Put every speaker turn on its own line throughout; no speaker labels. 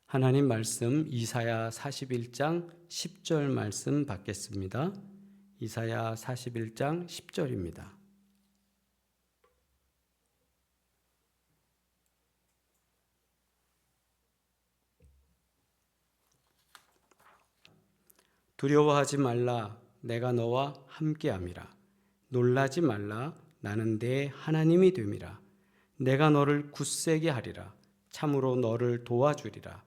하나님 말씀 이사야 41장 10절 말씀 받겠습니다. 이사야 41장 10절입니다. 두려워하지 말라, 내가 너와 함께함이라. 놀라지 말라, 나는 내 하나님이 됨이라. 내가 너를 굳세게 하리라. 참으로 너를 도와주리라.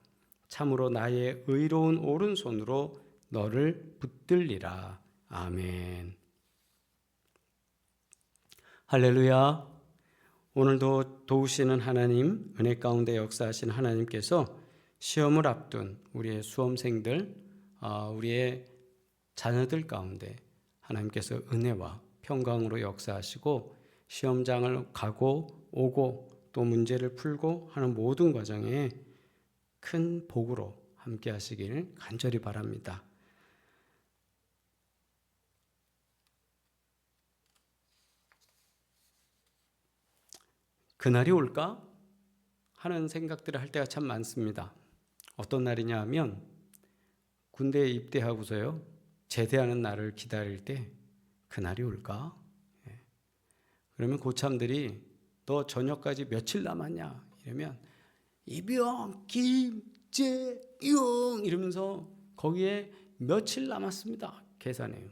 참으로 나의 의로운 오른손으로 너를 붙들리라. 아멘. 할렐루야. 오늘도 도우시는 하나님, 은혜 가운데 역사하신 하나님께서 시험을 앞둔 우리의 수험생들, 우리의 자녀들 가운데 하나님께서 은혜와 평강으로 역사하시고 시험장을 가고 오고 또 문제를 풀고 하는 모든 과정에 큰 복으로 함께 하시길 간절히 바랍니다. 그날이 올까? 하는 생각들을 할 때가 참 많습니다. 어떤 날이냐 하면 군대에 입대하고서요, 제대하는 날을 기다릴 때 그날이 올까? 그러면 고참들이 너 저녁까지 며칠 남았냐? 이러면 이병, 김재용 이러면서 거기에 며칠 남았습니다. 계산해요.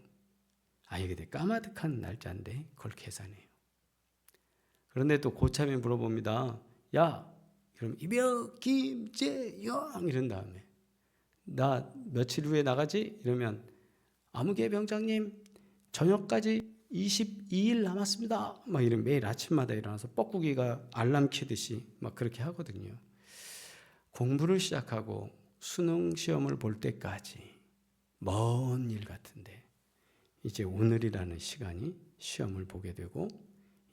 이게 되게 까마득한 날짜인데 그걸 계산해요. 그런데 또 고참이 물어봅니다. 야, 그럼 이병, 김재용 이런 다음에 나 며칠 후에 나가지? 이러면 아무개 병장님 저녁까지 22일 남았습니다. 막 이런 매일 아침마다 일어나서 뻐꾸기가 알람 켜듯이 막 그렇게 하거든요. 공부를 시작하고 수능 시험을 볼 때까지 먼 일 같은데 이제 오늘이라는 시간이 시험을 보게 되고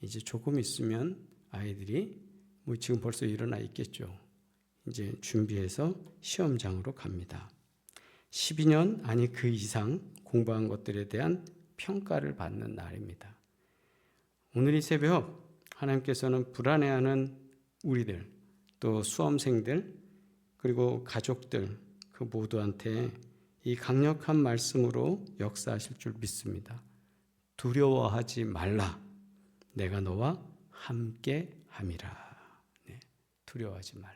이제 조금 있으면 아이들이 지금 벌써 일어나 있겠죠. 이제 준비해서 시험장으로 갑니다. 12년 아니 그 이상 공부한 것들에 대한 평가를 받는 날입니다. 오늘 이 새벽 하나님께서는 불안해하는 우리들, 또 수험생들, 그리고 가족들 그 모두한테 이 강력한 말씀으로 역사하실 줄 믿습니다. 두려워하지 말라, 내가 너와 함께 함이라. 두려워하지 말라.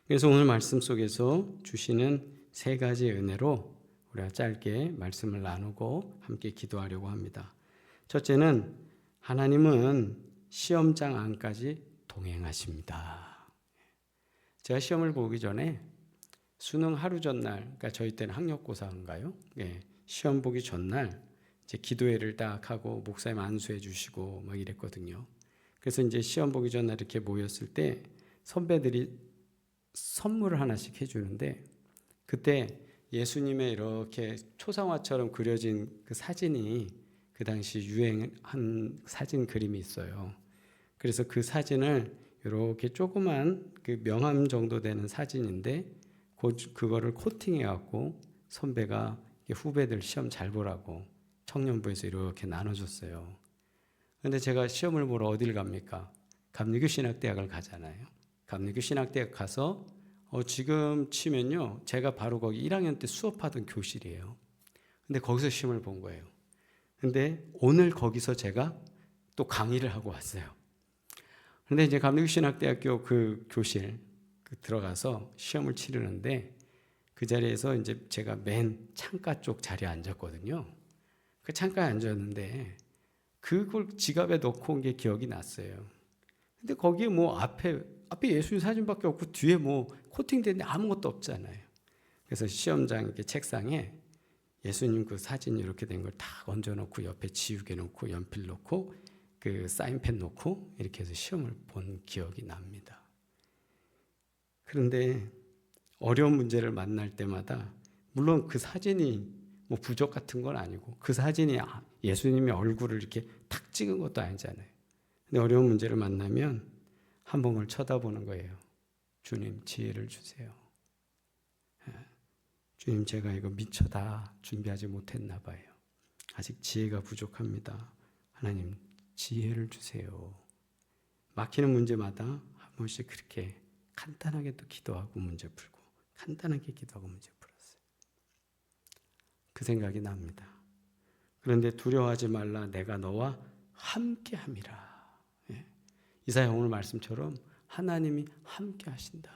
그래서 오늘 말씀 속에서 주시는 세 가지 은혜로 우리가 짧게 말씀을 나누고 함께 기도하려고 합니다. 첫째는 하나님은 시험장 안까지 동행하십니다. 제가 시험을 보기 전에 수능 하루 전날, 그러니까 저희 때는 학력고사인가요? 시험 보기 전날 이제 기도회를 딱 하고 목사님 안수해 주시고 막 이랬거든요. 그래서 이제 시험 보기 전날 이렇게 모였을 때 선배들이 선물을 하나씩 해주는데 그때 예수님의 이렇게 초상화처럼 그려진 그 사진이 그 당시 유행한 사진 그림이 있어요. 그래서 그 사진을 이렇게 조그만 그 명함 정도 되는 사진인데 그거를 코팅해 갖고 선배가 후배들 시험 잘 보라고 청년부에서 이렇게 나눠줬어요. 그런데 제가 시험을 보러 어딜 갑니까? 감리교 신학대학을 가잖아요. 감리교 신학대학 가서 지금 치면요, 제가 바로 거기 1학년 때 수업하던 교실이에요. 근데 거기서 시험을 본 거예요. 근데 오늘 거기서 제가 또 강의를 하고 왔어요. 근데 이제 감리교 신학대학교 그 교실 들어가서 시험을 치르는데 그 자리에서 이제 제가 맨 창가 쪽 자리에 앉았거든요. 그 창가에 앉았는데 그걸 지갑에 넣고 온 게 기억이 났어요. 근데 거기에 앞에 예수님 사진밖에 없고 뒤에 코팅된 데 아무것도 없잖아요. 그래서 시험장 이렇게 책상에 예수님 그 사진 이렇게 된 걸 딱 얹어놓고 옆에 지우개 놓고 연필 놓고 그 사인펜 놓고 이렇게 해서 시험을 본 기억이 납니다. 그런데 어려운 문제를 만날 때마다 물론 그 사진이 부적 같은 건 아니고 그 사진이 예수님의 얼굴을 이렇게 탁 찍은 것도 아니잖아요. 근데 어려운 문제를 만나면 한 번을 쳐다보는 거예요. 주님 지혜를 주세요. 주님 제가 이거 미처 다 준비하지 못했나 봐요. 아직 지혜가 부족합니다. 하나님 지혜를 주세요. 막히는 문제마다 한 번씩 그렇게 간단하게 또 기도하고 문제 풀고 간단하게 기도하고 문제 풀었어요. 그 생각이 납니다. 그런데 두려워하지 말라 내가 너와 함께함이라. 예. 이사야 오늘 말씀처럼 하나님이 함께 하신다.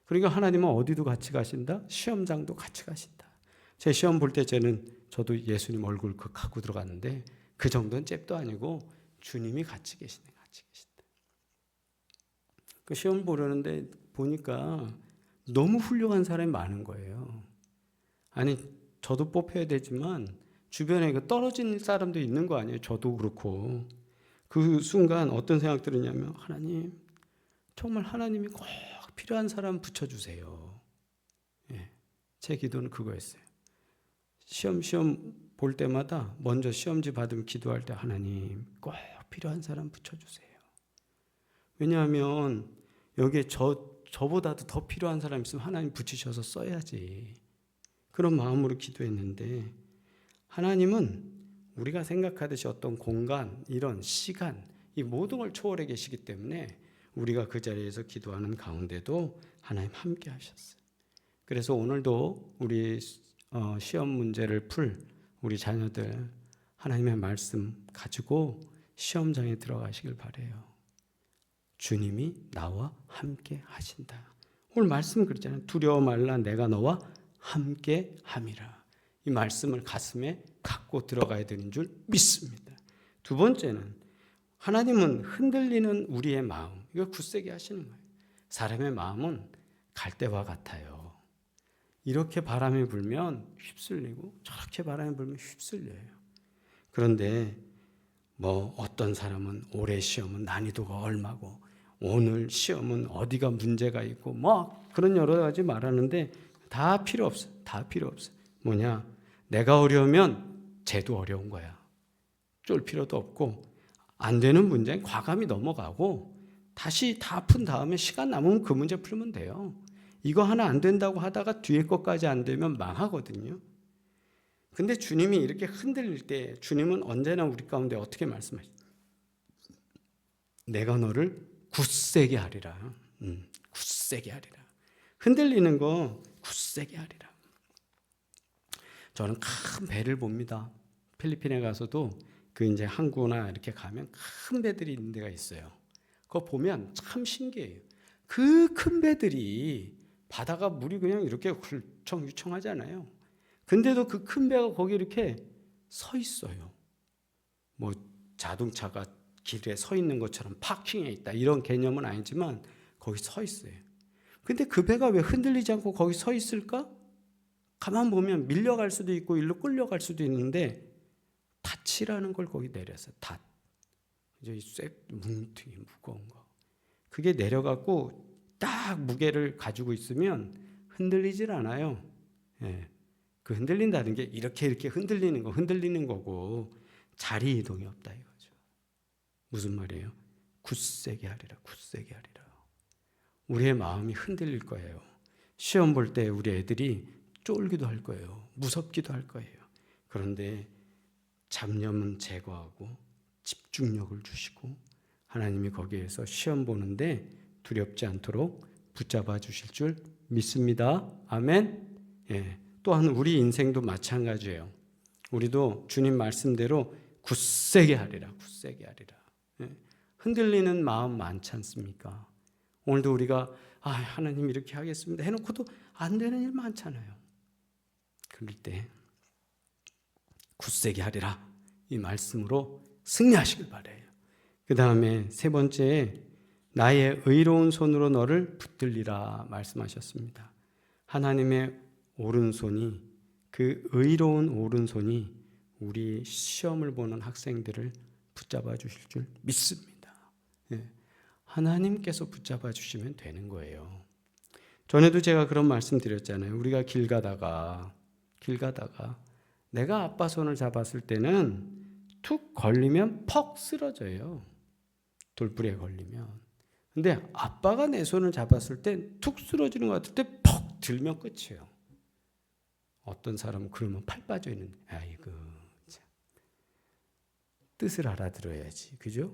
그러니까 하나님은 어디도 같이 가신다? 시험장도 같이 가신다. 제 시험 볼 때 저도 예수님 얼굴 하고 들어갔는데 그 정도는 잽도 아니고 주님이 같이 계시네. 같이 계신다. 그 시험 보려는데 보니까 너무 훌륭한 사람이 많은 거예요. 아니 저도 뽑혀야 되지만 주변에 떨어진 사람도 있는 거 아니에요. 저도 그렇고. 그 순간 어떤 생각 들었냐면 하나님 정말 하나님이 꼭 필요한 사람 붙여주세요. 예, 제 기도는 그거였어요. 시험 볼 때마다 먼저 시험지 받으면 기도할 때 하나님 꼭 필요한 사람 붙여주세요. 왜냐하면 여기에 저보다도 더 필요한 사람 있으면 하나님 붙이셔서 써야지. 그런 마음으로 기도했는데 하나님은 우리가 생각하듯이 어떤 공간, 이런 시간, 이 모든 걸 초월해 계시기 때문에 우리가 그 자리에서 기도하는 가운데도 하나님 함께 하셨어요. 그래서 오늘도 우리 시험 문제를 풀 우리 자녀들 하나님의 말씀 가지고 시험장에 들어가시길 바라요. 주님이 나와 함께 하신다. 오늘 말씀 그랬잖아요. 두려워 말라 내가 너와 함께 함이라. 이 말씀을 가슴에 갖고 들어가야 되는 줄 믿습니다. 두 번째는 하나님은 흔들리는 우리의 마음, 이걸 굳세게 하시는 거예요. 사람의 마음은 갈대와 같아요. 이렇게 바람이 불면 휩쓸리고 저렇게 바람이 불면 휩쓸려요. 그런데 어떤 사람은 올해 시험은 난이도가 얼마고 오늘 시험은 어디가 문제가 있고 그런 여러 가지 말하는데 다 필요 없어. 다 필요 없어. 뭐냐? 내가 어려우면 쟤도 어려운 거야. 쫄 필요도 없고 안 되는 문제는 과감히 넘어가고 다시 다 푼 다음에 시간 남으면 그 문제 풀면 돼요. 이거 하나 안 된다고 하다가 뒤에 것까지 안 되면 망하거든요. 근데 주님이 이렇게 흔들릴 때 주님은 언제나 우리 가운데 어떻게 말씀하시죠? 내가 너를 굳세게 하리라. 굳세게 하리라. 흔들리는 거 굳세게 하리라. 저는 큰 배를 봅니다. 필리핀에 가서도 그 이제 항구나 이렇게 가면 큰 배들이 있는 데가 있어요. 그거 보면 참 신기해요. 그 큰 배들이 바다가 물이 그냥 이렇게 훌청유청하잖아요. 근데도 그 큰 배가 거기 이렇게 서 있어요. 자동차가 길에 서 있는 것처럼 파킹해 있다 이런 개념은 아니지만 거기 서 있어요. 근데 그 배가 왜 흔들리지 않고 거기 서 있을까? 가만 보면 밀려갈 수도 있고 일로 끌려갈 수도 있는데 닻이라는 걸 거기 내려서 닷. 이제 뭉퉁이 무거운 거. 그게 내려갖고 딱 무게를 가지고 있으면 흔들리질 않아요. 예. 그 흔들린다는 게 이렇게 흔들리는 거고 자리 이동이 없다 이거죠. 무슨 말이에요? 굳세게 하리라. 굳세게 하리라. 우리의 마음이 흔들릴 거예요. 시험 볼 때 우리 애들이 쫄기도 할 거예요. 무섭기도 할 거예요. 그런데 잡념은 제거하고 집중력을 주시고 하나님이 거기에서 시험 보는데 두렵지 않도록 붙잡아 주실 줄 믿습니다. 아멘. 예. 또한 우리 인생도 마찬가지예요. 우리도 주님 말씀대로 굳세게 하리라. 굳세게 하리라. 예. 흔들리는 마음 많지 않습니까? 오늘도 우리가 하나님 이렇게 하겠습니다 해놓고도 안 되는 일 많잖아요. 그럴 때 굳세게 하리라 이 말씀으로 승리하시길 바라요. 그 다음에 세 번째 나의 의로운 손으로 너를 붙들리라 말씀하셨습니다. 하나님의 오른손이 그 의로운 오른손이 우리 시험을 보는 학생들을 붙잡아 주실 줄 믿습니다. 예. 하나님께서 붙잡아 주시면 되는 거예요. 전에도 제가 그런 말씀 드렸잖아요. 우리가 길 가다가 내가 아빠 손을 잡았을 때는 툭 걸리면 퍽 쓰러져요. 돌부리에 걸리면. 근데 아빠가 내 손을 잡았을 때 툭 쓰러지는 것 같을 때 퍽 들면 끝이에요. 어떤 사람은 그러면 팔 빠져 있는데 아이고 참. 뜻을 알아들어야지. 그죠?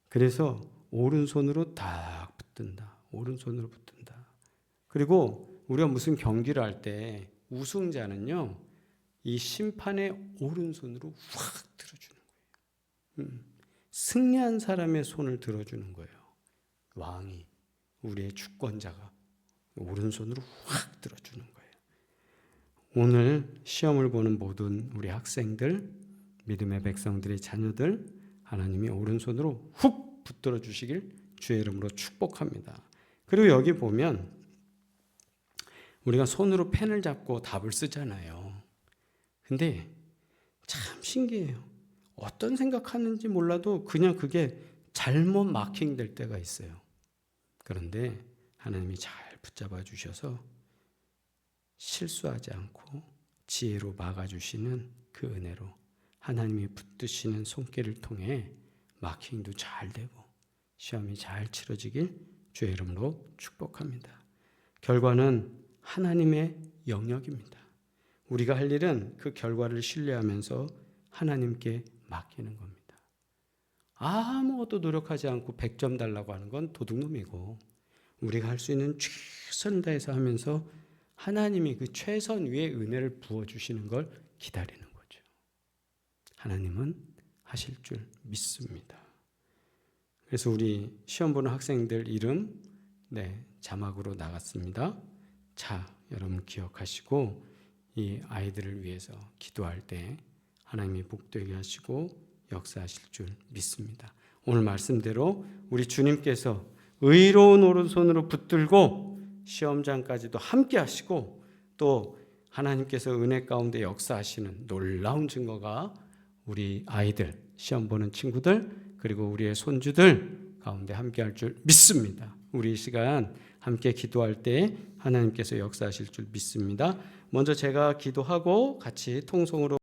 그래서 오른손으로 딱 붙든다. 오른손으로 붙든다. 그리고 우리가 무슨 경기를 할 때 우승자는요, 이 심판의 오른손으로 확 들어주는 거예요. 승리한 사람의 손을 들어주는 거예요. 왕이, 우리의 주권자가 오른손으로 확 들어주는 거예요. 오늘 시험을 보는 모든 우리 학생들, 믿음의 백성들의 자녀들, 하나님이 오른손으로 훅 붙들어 주시길 주의 이름으로 축복합니다. 그리고 여기 보면 우리가 손으로 펜을 잡고 답을 쓰잖아요. 근데 참 신기해요. 어떤 생각하는지 몰라도 그냥 그게 잘못 마킹될 때가 있어요. 그런데 하나님이 잘 붙잡아 주셔서 실수하지 않고 지혜로 막아주시는 그 은혜로 하나님이 붙드시는 손길을 통해 마킹도 잘 되고 시험이 잘 치러지길 주의 이름으로 축복합니다. 결과는 하나님의 영역입니다. 우리가 할 일은 그 결과를 신뢰하면서 하나님께 맡기는 겁니다. 아무것도 노력하지 않고 100점 달라고 하는 건 도둑놈이고, 우리가 할 수 있는 최선을 다해서 하면서 하나님이 그 최선 위에 은혜를 부어주시는 걸 기다리는 거죠. 하나님은 하실 줄 믿습니다. 그래서 우리 시험 보는 학생들 이름 자막으로 나갔습니다. 자, 여러분 기억하시고 이 아이들을 위해서 기도할 때 하나님이 복되게 하시고 역사하실 줄 믿습니다. 오늘 말씀대로 우리 주님께서 의로운 오른손으로 붙들고 시험장까지도 함께 하시고 또 하나님께서 은혜 가운데 역사하시는 놀라운 증거가 우리 아이들, 시험 보는 친구들, 그리고 우리의 손주들 가운데 함께 할 줄 믿습니다. 우리 이 시간 함께 기도할 때 하나님께서 역사하실 줄 믿습니다. 먼저 제가 기도하고 같이 통성으로